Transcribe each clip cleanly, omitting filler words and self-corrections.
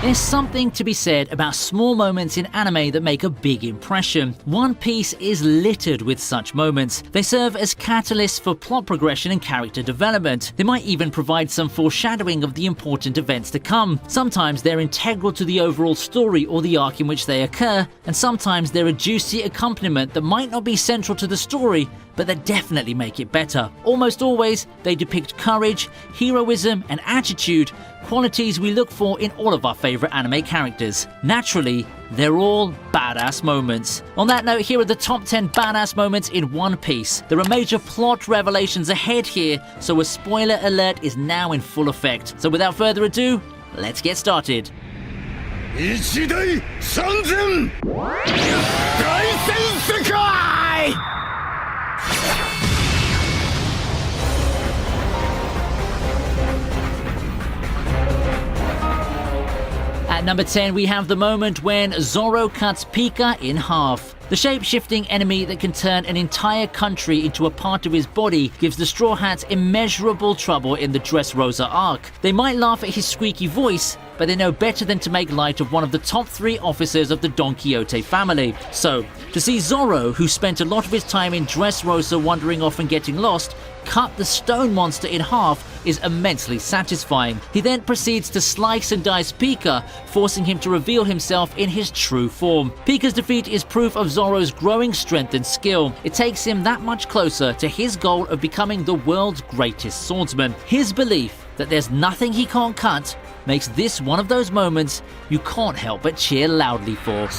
There's something to be said about small moments in anime that make a big impression. One Piece is littered with such moments. They serve as catalysts for plot progression and character development. They might even provide some foreshadowing of the important events to come. Sometimes they're integral to the overall story or the arc in which they occur, and sometimes they're a juicy accompaniment that might not be central to the story, but that definitely make it better. Almost always, they depict courage, heroism, and attitude, qualities we look for in all of our favorite anime characters. Naturally, they're all badass moments. On that note, here are the top 10 badass moments in One Piece. There are major plot revelations ahead here, so a spoiler alert is now in full effect. So without further ado, let's get started. At number 10, we have the moment when Zoro cuts Pika in half. The shape-shifting enemy that can turn an entire country into a part of his body gives the Straw Hats immeasurable trouble in the Dressrosa arc. They might laugh at his squeaky voice, but they know better than to make light of one of the top 3 officers of the Don Quixote family. So, to see Zoro, who spent a lot of his time in Dressrosa wandering off and getting lost, cut the stone monster in half is immensely satisfying. He then proceeds to slice and dice Pika, forcing him to reveal himself in his true form. Pika's defeat is proof of Zoro's growing strength and skill. It takes him that much closer to his goal of becoming the world's greatest swordsman. His belief that there's nothing he can't cut makes this one of those moments you can't help but cheer loudly for.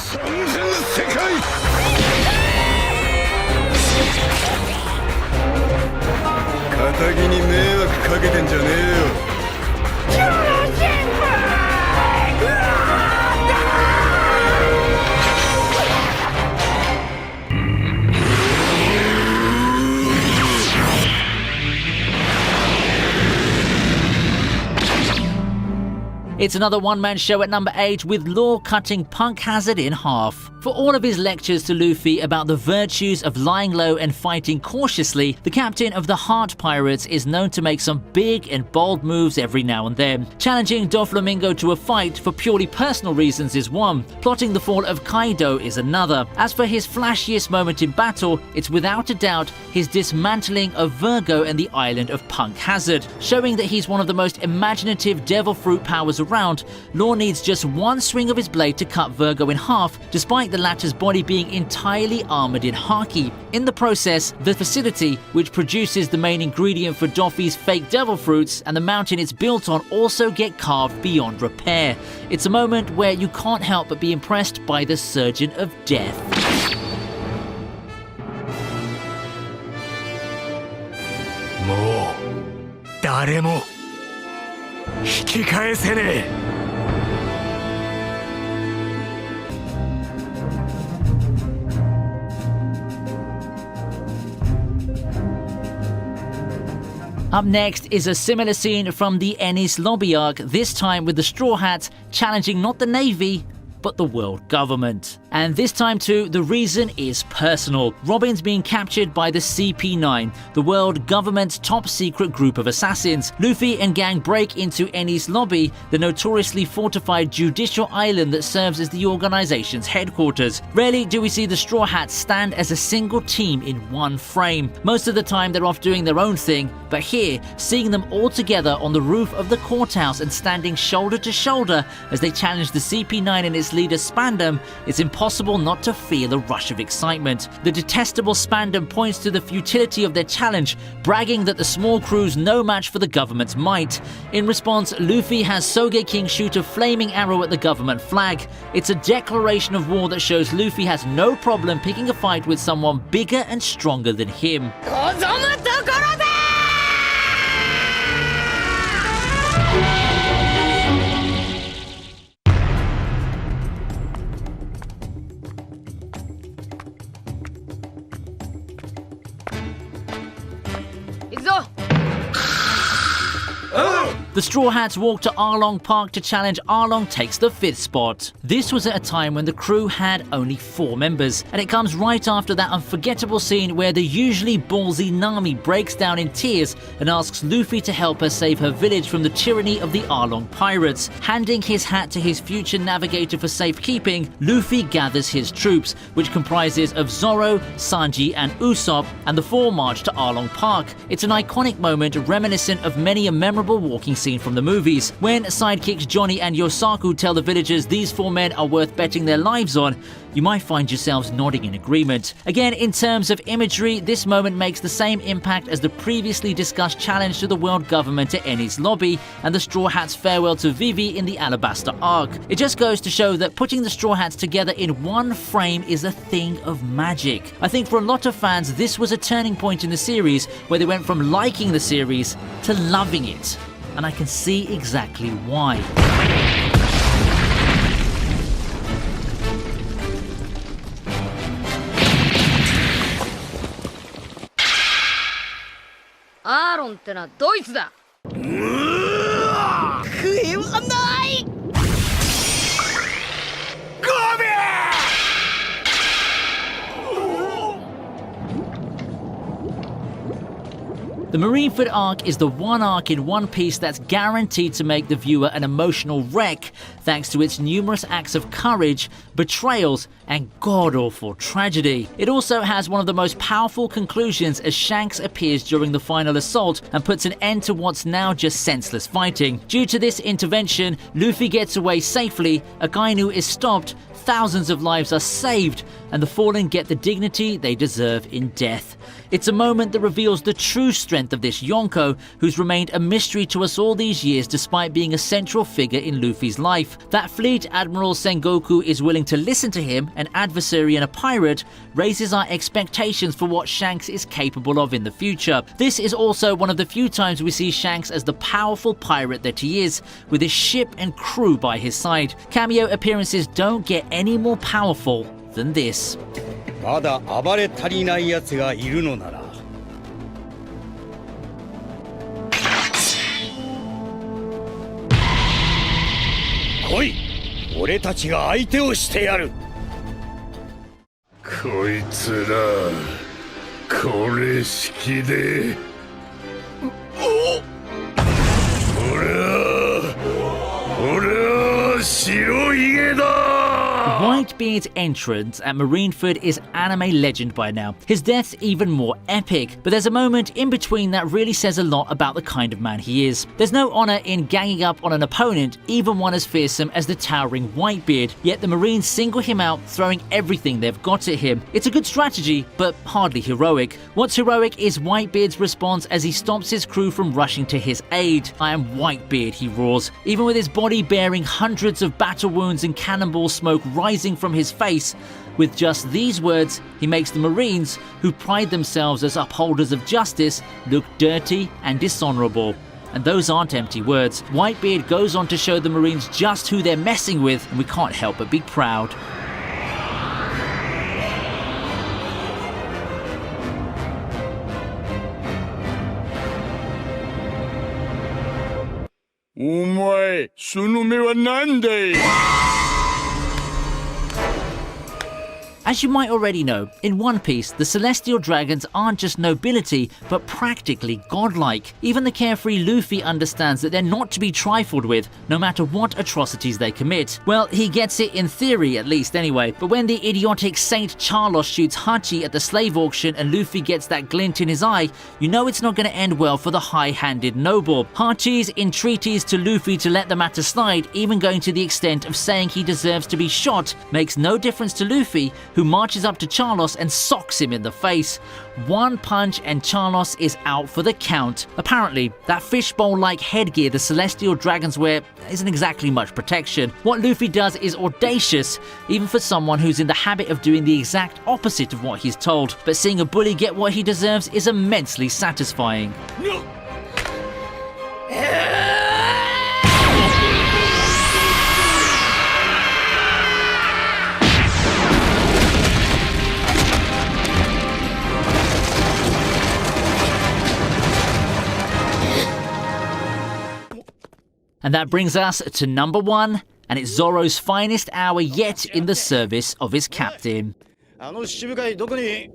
It's another one-man show at number 8 with Law cutting Punk Hazard in half. For all of his lectures to Luffy about the virtues of lying low and fighting cautiously, the captain of the Heart Pirates is known to make some big and bold moves every now and then. Challenging Doflamingo to a fight for purely personal reasons is one. Plotting the fall of Kaido is another. As for his flashiest moment in battle, it's without a doubt his dismantling of Virgo and the island of Punk Hazard. Showing that he's one of the most imaginative devil fruit powers around, Law needs just one swing of his blade to cut Virgo in half, despite the latter's body being entirely armored in haki. In the process, the facility, which produces the main ingredient for Doffy's fake devil fruits, and the mountain it's built on also get carved beyond repair. It's a moment where you can't help but be impressed by the Surgeon of Death. Up next is a similar scene from the Enies Lobby arc, this time with the Straw Hats challenging not the Navy, but the world government. And this time too, the reason is personal. Robin's being captured by the CP9, the world government's top secret group of assassins. Luffy and gang break into Enies Lobby, the notoriously fortified judicial island that serves as the organization's headquarters. Rarely do we see the Straw Hats stand as a single team in one frame. Most of the time they're off doing their own thing, but here, seeing them all together on the roof of the courthouse and standing shoulder to shoulder as they challenge the CP9 and its leader Spandam, it's impossible not to feel a rush of excitement. The detestable Spandam points to the futility of their challenge, bragging that the small crew's no match for the government's might. In response, Luffy has Sogeking shoot a flaming arrow at the government flag. It's a declaration of war that shows Luffy has no problem picking a fight with someone bigger and stronger than him. The Straw Hats walk to Arlong Park to challenge. Arlong takes the 5th spot. This was at a time when the crew had only 4 members, and it comes right after that unforgettable scene where the usually ballsy Nami breaks down in tears and asks Luffy to help her save her village from the tyranny of the Arlong pirates. Handing his hat to his future navigator for safekeeping, Luffy gathers his troops, which comprises of Zoro, Sanji and Usopp, and the 4 march to Arlong Park. It's an iconic moment reminiscent of many a memorable walking scene from the movies. When sidekicks Johnny and Yosaku tell the villagers these 4 men are worth betting their lives on, you might find yourselves nodding in agreement. Again, in terms of imagery, this moment makes the same impact as the previously discussed challenge to the world government at Enies Lobby and the Straw Hats' farewell to Vivi in the Alabasta arc. It just goes to show that putting the Straw Hats together in one frame is a thing of magic. I think for a lot of fans, this was a turning point in the series where they went from liking the series to loving it. And I can see exactly why. Arlong ってのはドイツだ。食えはない。The Marineford arc is the one arc in One Piece that's guaranteed to make the viewer an emotional wreck thanks to its numerous acts of courage, betrayals, and god-awful tragedy. It also has one of the most powerful conclusions as Shanks appears during the final assault and puts an end to what's now just senseless fighting. Due to this intervention, Luffy gets away safely, Akainu is stopped, thousands of lives are saved, and the fallen get the dignity they deserve in death. It's a moment that reveals the true strength of this Yonko, who's remained a mystery to us all these years despite being a central figure in Luffy's life. That Fleet Admiral Sengoku is willing to listen to him, an adversary and a pirate, raises our expectations for what Shanks is capable of in the future. This is also one of the few times we see Shanks as the powerful pirate that he is, with his ship and crew by his side. Cameo appearances don't get any more powerful than this. まだ暴れ足りない奴がいるのなら来い、俺たちが相手をしてやる。こいつらこれ式で俺は白ひげだ。 Whitebeard's entrance at Marineford is anime legend by now. His death's even more epic, but there's a moment in between that really says a lot about the kind of man he is. There's no honor in ganging up on an opponent, even one as fearsome as the towering Whitebeard, yet the Marines single him out, throwing everything they've got at him. It's a good strategy, but hardly heroic. What's heroic is Whitebeard's response as he stops his crew from rushing to his aid. "I am Whitebeard," he roars, even with his body bearing hundreds of battle wounds and cannonball smoke rising from his face. With just these words, he makes the Marines, who pride themselves as upholders of justice, look dirty and dishonorable. And those aren't empty words. Whitebeard goes on to show the Marines just who they're messing with, and we can't help but be proud. お前その目はなんだい。 As you might already know, in One Piece, the Celestial Dragons aren't just nobility, but practically godlike. Even the carefree Luffy understands that they're not to be trifled with, no matter what atrocities they commit. Well, he gets it in theory, at least anyway, but when the idiotic Saint Charlos shoots Hachi at the slave auction and Luffy gets that glint in his eye, you know it's not going to end well for the high-handed noble. Hachi's entreaties to Luffy to let the matter slide, even going to the extent of saying he deserves to be shot, makes no difference to Luffy, who marches up to Charlos and socks him in the face. One punch and Charlos is out for the count. Apparently, that fishbowl-like headgear the Celestial Dragons wear isn't exactly much protection. What Luffy does is audacious, even for someone who's in the habit of doing the exact opposite of what he's told. But seeing a bully get what he deserves is immensely satisfying. No. And that brings us to number 1, and it's Zoro's finest hour yet in the service of his captain. あの七部会どこに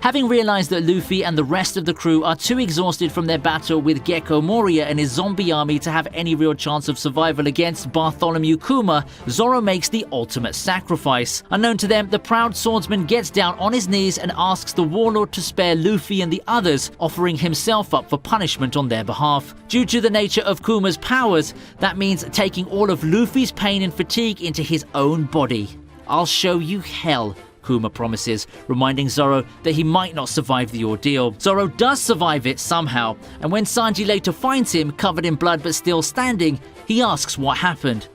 Having realized that Luffy and the rest of the crew are too exhausted from their battle with Gecko Moria and his zombie army to have any real chance of survival against Bartholomew Kuma, Zoro makes the ultimate sacrifice. Unknown to them, the proud swordsman gets down on his knees and asks the warlord to spare Luffy and the others, offering himself up for punishment on their behalf. Due to the nature of Kuma's powers, that means taking all of Luffy's pain and fatigue into his own body. "I'll show you hell," Kuma promises, reminding Zoro that he might not survive the ordeal. Zoro does survive it somehow, and when Sanji later finds him covered in blood but still standing, he asks what happened.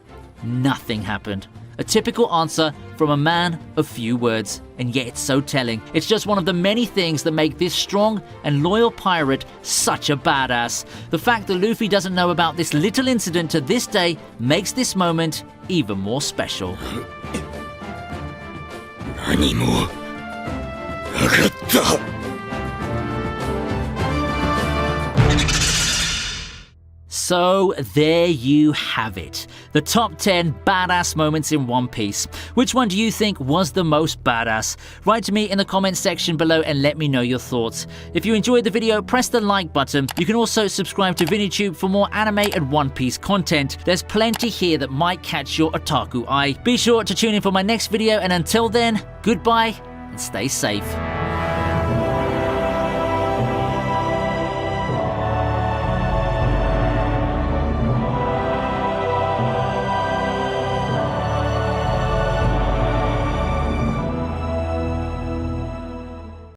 Nothing happened. A typical answer from a man of few words, and yet it's so telling. It's just one of the many things that make this strong and loyal pirate such a badass. The fact that Luffy doesn't know about this little incident to this day makes this moment even more special. 何もなかった。 So there you have it. The top 10 badass moments in One Piece. Which one do you think was the most badass? Write to me in the comments section below and let me know your thoughts. If you enjoyed the video, press the like button. You can also subscribe to ViniiTube for more anime and One Piece content. There's plenty here that might catch your otaku eye. Be sure to tune in for my next video, and until then, goodbye and stay safe.